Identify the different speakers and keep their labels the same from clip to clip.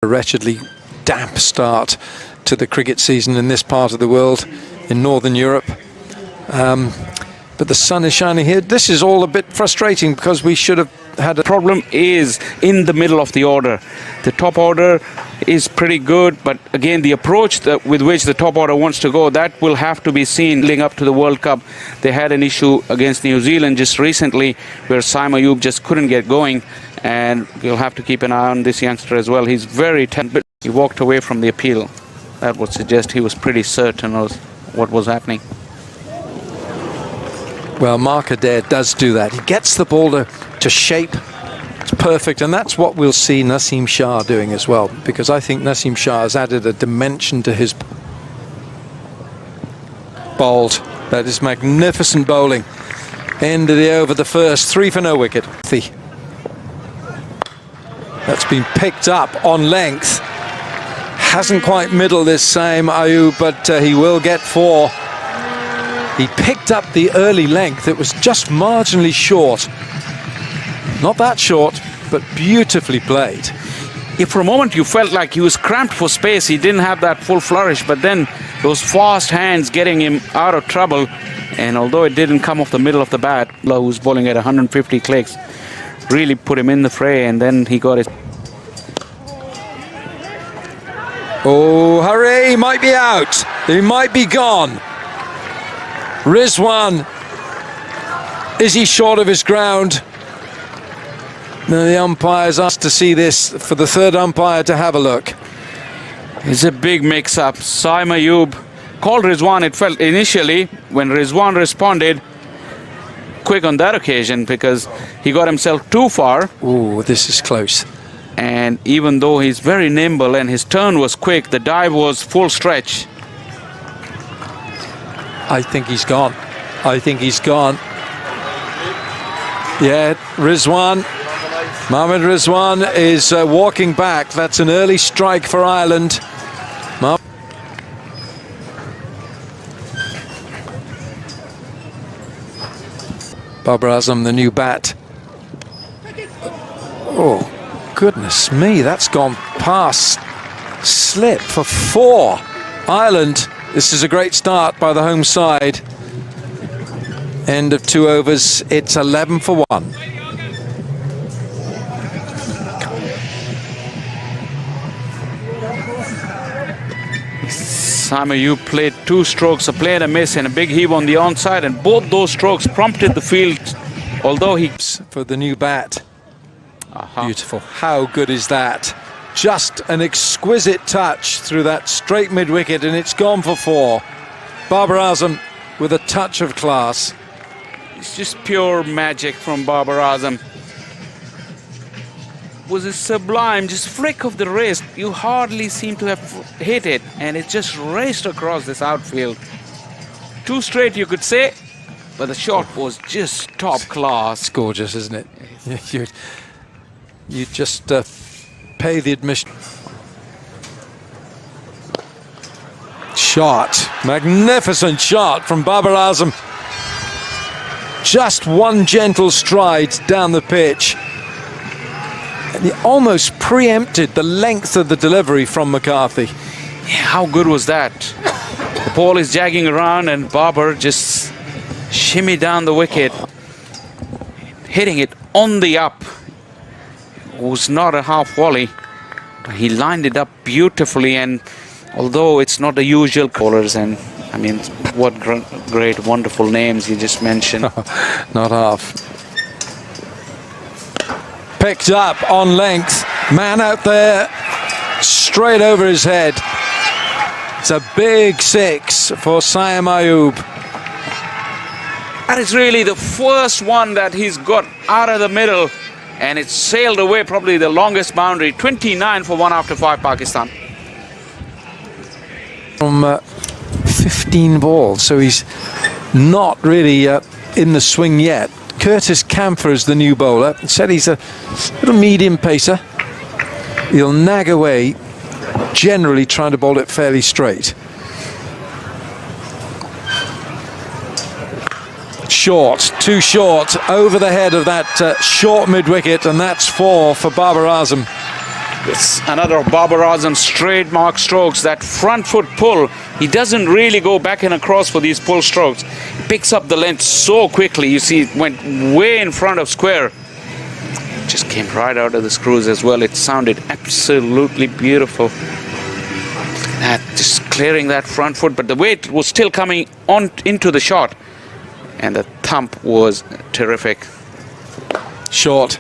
Speaker 1: A wretchedly damp start to the cricket season in this part of the world, in Northern Europe. But the sun is shining here. This is all a bit frustrating because we should have had a
Speaker 2: problem is in the middle of the order. The top order is pretty good, but again the approach with which the top order wants to go, that will have to be seen leading up to the World Cup. They had an issue against New Zealand just recently where Saim Ayub just couldn't get going, and you'll have to keep an eye on this youngster as well. He's very talented. He walked away from the appeal. That would suggest he was pretty certain of what was happening.
Speaker 1: Well, Mark Adair does do that. He gets the ball to shape. It's perfect, and that's what we'll see Naseem Shah doing as well, because I think Naseem Shah has added a dimension to his bowled. That is magnificent bowling. End of the over, the first, 3 for no wicket. That's been picked up on length. Hasn't quite middled this Saim Ayub, but he will get 4. He picked up the early length. It was just marginally short. Not that short, but beautifully played.
Speaker 2: If for a moment you felt like he was cramped for space, he didn't have that full flourish, but then those fast hands getting him out of trouble, and although it didn't come off the middle of the bat, who was bowling at 150 clicks, really put him in the fray, and then he got his...
Speaker 1: Oh, hooray, he might be out. He might be gone. Rizwan, is he short of his ground? No, the umpire's asked to see this for the third umpire to have a look.
Speaker 2: It's a big mix-up. Saim Ayub called Rizwan. It felt initially, when Rizwan responded, quick on that occasion because he got himself too far.
Speaker 1: Ooh, this is close.
Speaker 2: And even though he's very nimble and his turn was quick, the dive was full stretch.
Speaker 1: I think he's gone. I think he's gone. Yeah, Rizwan. Mohammad Rizwan is walking back. That's an early strike for Ireland. Babar Azam, the new bat. Oh, goodness me, that's gone past slip for 4. Ireland. This is a great start by the home side. End of 2 overs. It's 11 for 1.
Speaker 2: Saim Ayub played 2 strokes, a play and a miss, and a big heave on the onside, and both those strokes prompted the field, although he...
Speaker 1: For the new bat. Beautiful. How good is that? Just an exquisite touch through that straight mid-wicket, and it's gone for 4. Babar Azam with a touch of class.
Speaker 2: It's just pure magic from Babar Azam. Was a sublime, just flick of the wrist. You hardly seem to have hit it, and it just raced across this outfield. 2 straight, you could say, but the shot was just top class.
Speaker 1: It's gorgeous, isn't it? You just pay the admission. Shot, magnificent shot from Babar Azam. Just one gentle stride down the pitch. And he almost preempted the length of the delivery from McCarthy.
Speaker 2: Yeah, how good was that? The ball is jagging around and Babar just shimmy down the wicket, hitting it on the up. It was not a half volley. He lined it up beautifully, and although it's not the usual bowlers, and I mean, what great, wonderful names you just mentioned.
Speaker 1: Not half. Picked up on length. Man out there, straight over his head. It's a big 6 for Saim Ayub.
Speaker 2: That is really the first one that he's got out of the middle, and it sailed away, probably the longest boundary. 29 for 1 after 5, Pakistan.
Speaker 1: From 15 balls, so he's not really in the swing yet. Curtis Camphor is the new bowler. Said he's a little medium pacer. He'll nag away, generally trying to bowl it fairly straight. Short, too short, over the head of that short mid-wicket, and that's 4 for Babar Azam.
Speaker 2: It's another of Babar Azam's trademark strokes, that front foot pull. He doesn't really go back and across for these pull strokes. He picks up the length so quickly. You see, it went way in front of square. Just came right out of the screws as well. It sounded absolutely beautiful. That just clearing that front foot, but the weight was still coming on into the shot, and the thump was terrific.
Speaker 1: Short.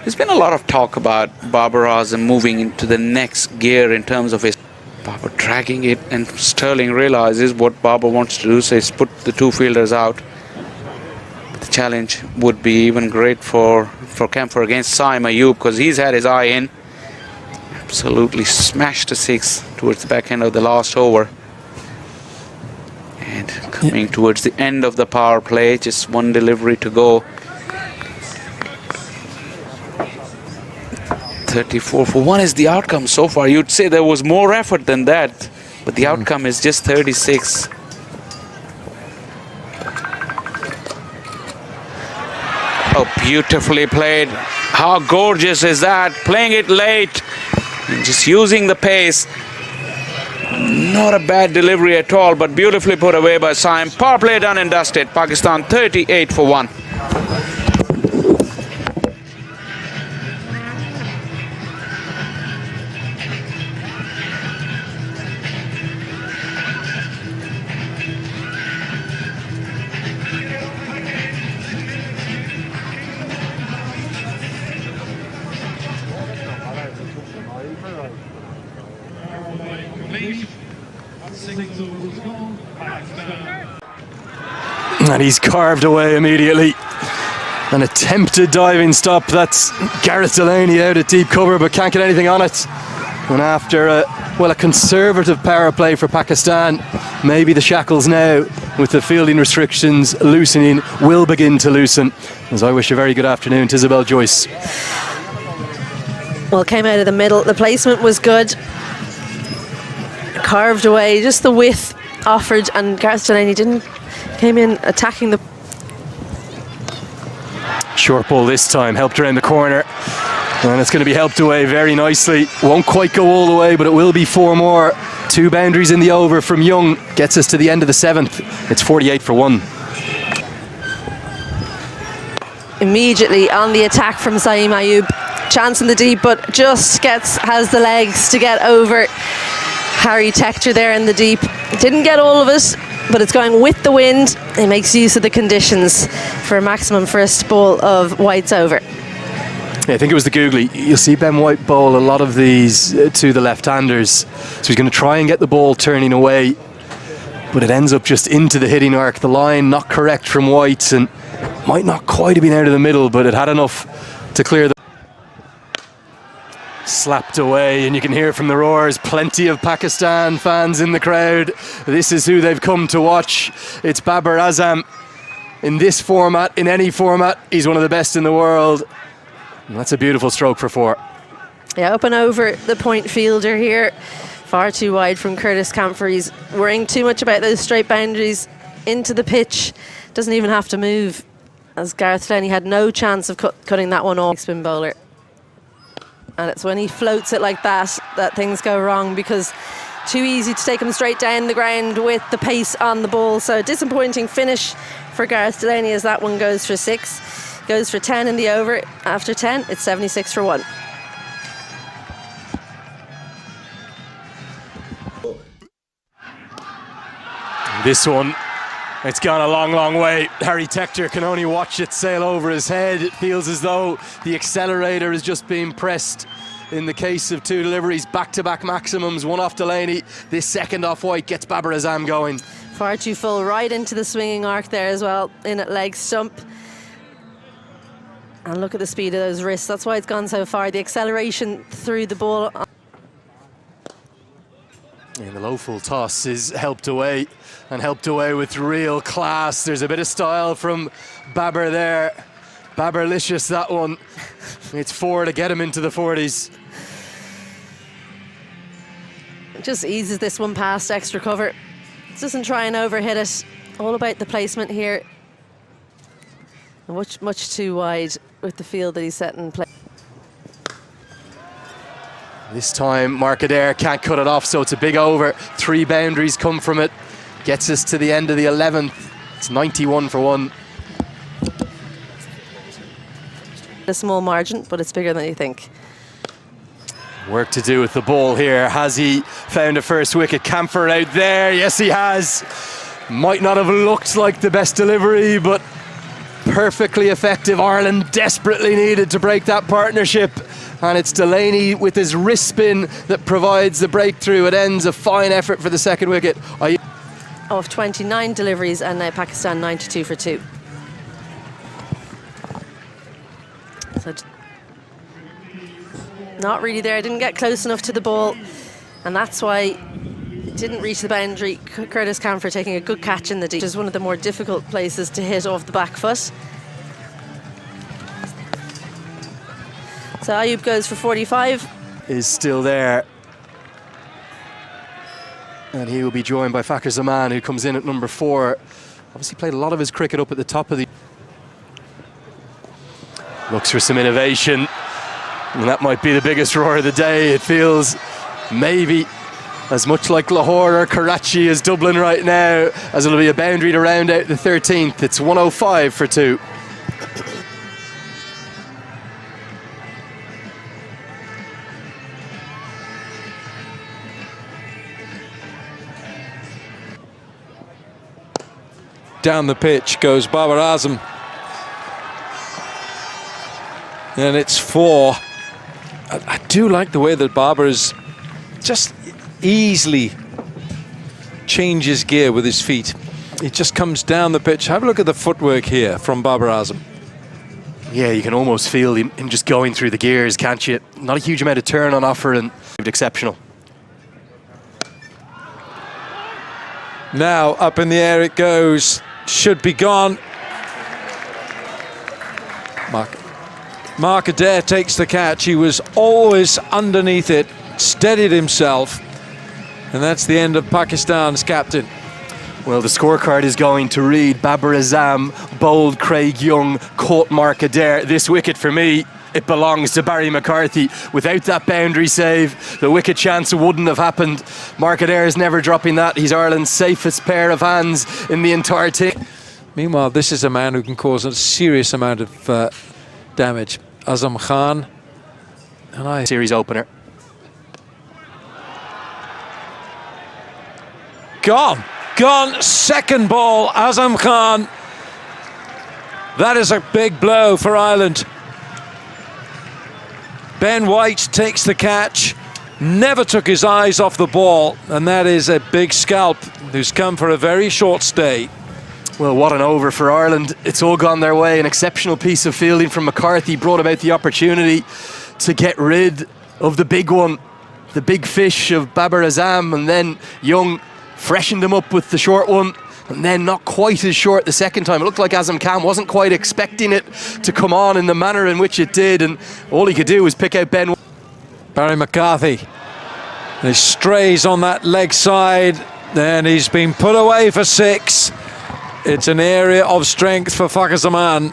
Speaker 2: There's been a lot of talk about Babar Azam moving into the next gear in terms of his Babar dragging it, and Sterling realizes what Babar wants to do, so he's put the two fielders out. But the challenge would be even great for Kempfer against Saim Ayub, because he's had his eye in. Absolutely smashed a six towards the back end of the last over. And coming towards the end of the power play, just one delivery to go. 34 for 1 is the outcome so far. You'd say there was more effort than that, but the outcome is just 36. Oh, beautifully played. How gorgeous is that? Playing it late and just using the pace. Not a bad delivery at all, but beautifully put away by Saim. Power play done and dusted. Pakistan 38 for 1.
Speaker 3: And he's carved away immediately. An attempted diving stop. That's Gareth Delaney out at deep cover, but can't get anything on it. And after a conservative power play for Pakistan, maybe the shackles now, with the fielding restrictions loosening, will begin to loosen. As I wish a very good afternoon to Isabel Joyce.
Speaker 4: Well, came out of the middle. The placement was good. Carved away, just the width offered, and Gareth Delaney came in attacking the
Speaker 3: short ball this time, helped around the corner, and it's going to be helped away very nicely. Won't quite go all the way, but it will be 4 more. 2 boundaries in the over from Young gets us to the end of the 7th. It's 48 for 1.
Speaker 4: Immediately on the attack from Saim Ayub. Chance in the deep, but just has the legs to get over Harry Tector there in the deep. Didn't get all of it, but it's going with the wind. It makes use of the conditions for a maximum first ball of White's over.
Speaker 3: Yeah, I think it was the googly. You'll see Ben White bowl a lot of these to the left-handers. So he's going to try and get the ball turning away, but it ends up just into the hitting arc. The line not correct from White, and might not quite have been out of the middle, but it had enough to clear the... Slapped away, and you can hear from the roars. Plenty of Pakistan fans in the crowd. This is who they've come to watch. It's Babar Azam. In this format, in any format, he's one of the best in the world. And that's a beautiful stroke for 4.
Speaker 4: Yeah, up and over the point fielder here. Far too wide from Curtis Kempfer. He's worrying too much about those straight boundaries into the pitch. Doesn't even have to move, as Gareth Delaney had no chance of cutting that one off. Spin bowler. And it's when he floats it like that things go wrong, because too easy to take him straight down the ground with the pace on the ball. So disappointing finish for Gareth Delaney, as that one goes for 6. Goes for 10 in the over. After 10, it's 76 for 1.
Speaker 3: This one, it's gone a long, long way. Harry Tector can only watch it sail over his head. It feels as though the accelerator is just being pressed. In the case of 2 deliveries, back-to-back maximums, 1 off Delaney. This second off White gets Babar Azam going.
Speaker 4: Far too full, right into the swinging arc there as well, in at leg stump. And look at the speed of those wrists. That's why it's gone so far. The acceleration through the ball.
Speaker 3: And the low full toss is helped away, and helped away with real class. There's a bit of style from Babar there. Babar-licious, that one. It's 4 to get him into the 40s.
Speaker 4: Just eases this one past extra cover. Doesn't try and overhit it. All about the placement here. Much too wide with the field that he's set in play.
Speaker 3: This time, Mark Adair can't cut it off, so it's a big over. 3 boundaries come from it. Gets us to the end of the 11th. It's 91 for 1.
Speaker 4: A small margin, but it's bigger than you think.
Speaker 3: Work to do with the ball here. Has he found a first wicket? Camphor out there. Yes, he has. Might not have looked like the best delivery, but perfectly effective. Ireland desperately needed to break that partnership. And it's Delaney with his wrist spin that provides the breakthrough. It ends a fine effort for the second wicket.
Speaker 4: Of 29 deliveries, and now Pakistan 92 for 2. So not really there, didn't get close enough to the ball, and that's why it didn't reach the boundary. Curtis Camphor taking a good catch in the deep, which is one of the more difficult places to hit off the back foot. So Ayub goes for 45.
Speaker 3: Is still there. And he will be joined by Fakhar Zaman, who comes in at number 4. Obviously played a lot of his cricket up at the top of the... Looks for some innovation. And that might be the biggest roar of the day. It feels maybe as much like Lahore or Karachi as Dublin right now, as it'll be a boundary to round out the 13th. It's 105 for 2.
Speaker 1: Down the pitch goes Babar Azam. And it's 4. I do like the way that Babar is just easily changes gear with his feet. It just comes down the pitch. Have a look at the footwork here from Babar Azam.
Speaker 3: Yeah, you can almost feel him just going through the gears, can't you? Not a huge amount of turn on offer, and exceptional.
Speaker 1: Now up in the air it goes. Should be gone. Mark Adair takes the catch. He was always underneath it, steadied himself, and that's the end of Pakistan's captain.
Speaker 3: Well, the scorecard is going to read: Babar Azam bowled Craig Young, caught Mark Adair. This wicket for me, it belongs to Barry McCarthy. Without that boundary save, the wicket chance wouldn't have happened. Mark Adair is never dropping that. He's Ireland's safest pair of hands in the entire team.
Speaker 1: Meanwhile, this is a man who can cause a serious amount of damage. Azam Khan. And
Speaker 3: series opener.
Speaker 1: Gone. Second ball, Azam Khan. That is a big blow for Ireland. Ben White takes the catch, never took his eyes off the ball, and that is a big scalp who's come for a very short stay.
Speaker 3: Well, what an over for Ireland. It's all gone their way. An exceptional piece of fielding from McCarthy brought about the opportunity to get rid of the big one, the big fish of Babar Azam, and then Young freshened him up with the short one, and then not quite as short the second time. It looked like Azam Khan wasn't quite expecting it to come on in the manner in which it did, and all he could do was pick out Ben.
Speaker 1: Barry McCarthy. He strays on that leg side, then he's been put away for 6. It's an area of strength for Fakhar Zaman.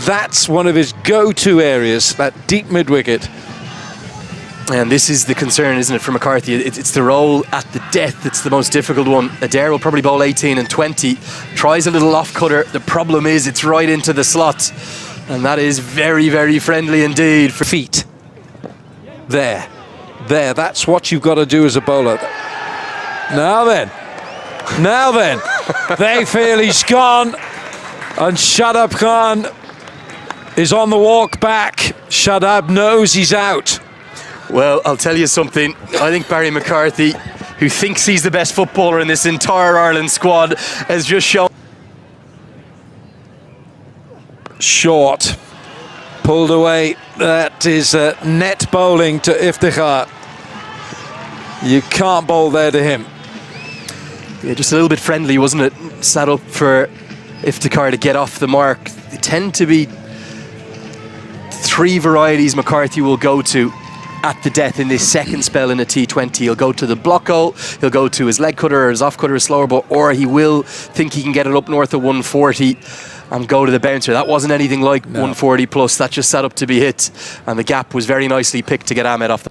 Speaker 1: That's one of his go-to areas, that deep mid-wicket.
Speaker 3: And this is the concern, isn't it, for McCarthy? It's the roll at the death that's the most difficult one. Adair will probably bowl 18 and 20. Tries a little off-cutter. The problem is it's right into the slot. And that is very, very friendly indeed. For
Speaker 1: feet. There. That's what you've got to do as a bowler. Now then. They feel he's gone. And Shadab Khan is on the walk back. Shadab knows he's out.
Speaker 3: Well, I'll tell you something. I think Barry McCarthy, who thinks he's the best footballer in this entire Ireland squad, has just shown.
Speaker 1: Short. Pulled away. That is net bowling to Iftikhar. You can't bowl there to him.
Speaker 3: Yeah, just a little bit friendly, wasn't it? Sat up for Iftikhar to get off the mark. They tend to be 3 varieties McCarthy will go to at the death in this second spell in a T20. He'll go to the block goal, he'll go to his leg cutter or his off cutter, his slower ball, or he will think he can get it up north of 140. and go to the bouncer. That wasn't anything like 140 plus. That just set up to be hit, and the gap was very nicely picked to get Ahmed off.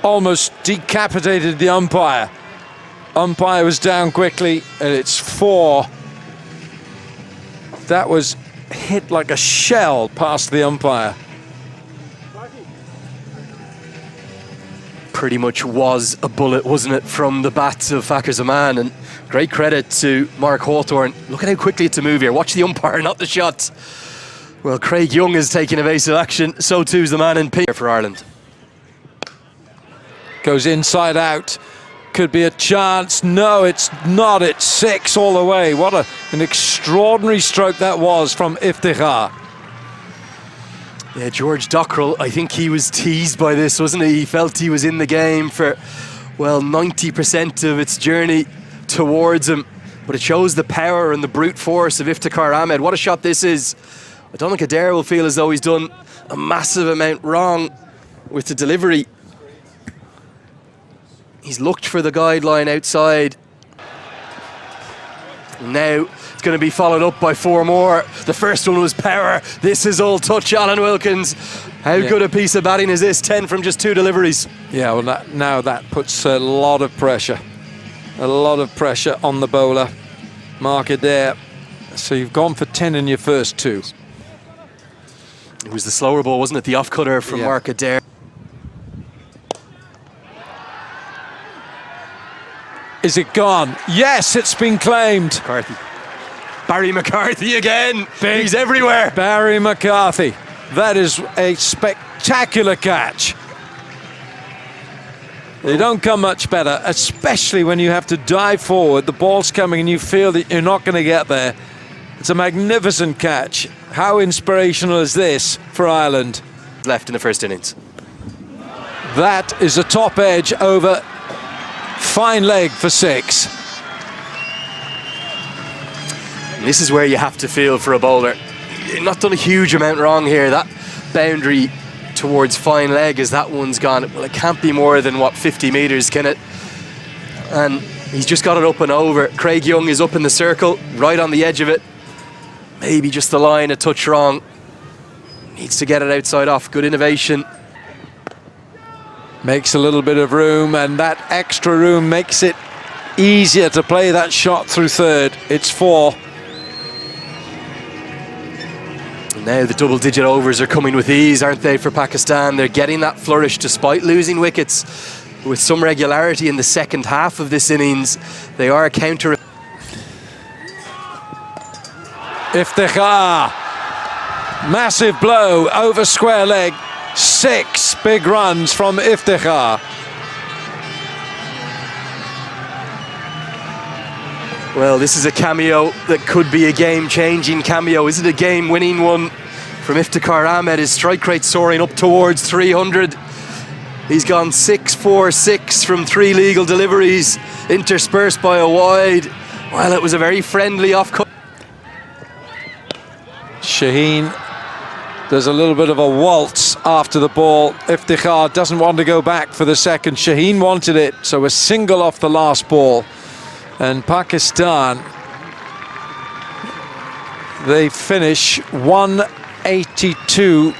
Speaker 1: Almost decapitated the umpire. Umpire was down quickly, and it's 4. That was hit like a shell past the umpire.
Speaker 3: Pretty much was a bullet, wasn't it, from the bats of Fakir Zaman, and great credit to Mark Hawthorne. Look at how quickly it's a move here. Watch the umpire, not the shot. Well, Craig Young is taking evasive action, so too is the man in pink for Ireland.
Speaker 1: Goes inside out. Could be a chance. No, it's not. It's 6 all the way. What an extraordinary stroke that was from Iftikhar.
Speaker 3: Yeah, George Dockrell, I think he was teased by this, wasn't he? He felt he was in the game for, well, 90% of its journey towards him. But it shows the power and the brute force of Iftikhar Ahmed. What a shot this is. I don't think Adair will feel as though he's done a massive amount wrong with the delivery. He's looked for the guideline outside. Now it's going to be followed up by 4 more. The first one was power. This is all touch, Alan Wilkins. How good a piece of batting is this? 10 from just 2 deliveries.
Speaker 1: Yeah, well, now that puts a lot of pressure. A lot of pressure on the bowler, Mark Adair. So you've gone for 10 in your first 2.
Speaker 3: It was the slower ball, wasn't it? The off-cutter from Mark Adair.
Speaker 1: Is it gone? Yes, it's been claimed.
Speaker 3: McCarthy. Barry McCarthy again. He's everywhere.
Speaker 1: Barry McCarthy. That is a spectacular catch. They don't come much better, especially when you have to dive forward. The ball's coming and you feel that you're not going to get there. It's a magnificent catch. How inspirational is this for Ireland?
Speaker 3: Left in the first innings.
Speaker 1: That is a top edge over. Fine leg for 6.
Speaker 3: And this is where you have to feel for a bowler. You've not done a huge amount wrong here. That boundary towards fine leg as that one's gone. Well, it can't be more than, 50 metres, can it? And he's just got it up and over. Craig Young is up in the circle, right on the edge of it. Maybe just the line a touch wrong. Needs to get it outside off. Good innovation.
Speaker 1: Makes a little bit of room, and that extra room makes it easier to play that shot through third. It's 4.
Speaker 3: And now the double-digit overs are coming with ease, aren't they, for Pakistan? They're getting that flourish despite losing wickets with some regularity in the second half of this innings. They are counter.
Speaker 1: Iftikhar. Massive blow over square leg. 6 big runs from Iftikhar.
Speaker 3: Well, this is a cameo that could be a game-changing cameo. Is it a game-winning one from Iftikhar Ahmed? His strike rate soaring up towards 300. He's gone 6-4-6 from 3 legal deliveries, interspersed by a wide. Well, it was a very friendly off-cut.
Speaker 1: Shaheen does a little bit of a waltz after the ball. Iftikhar doesn't want to go back for the second. Shaheen wanted it, so a single off the last ball. And Pakistan, they finish 182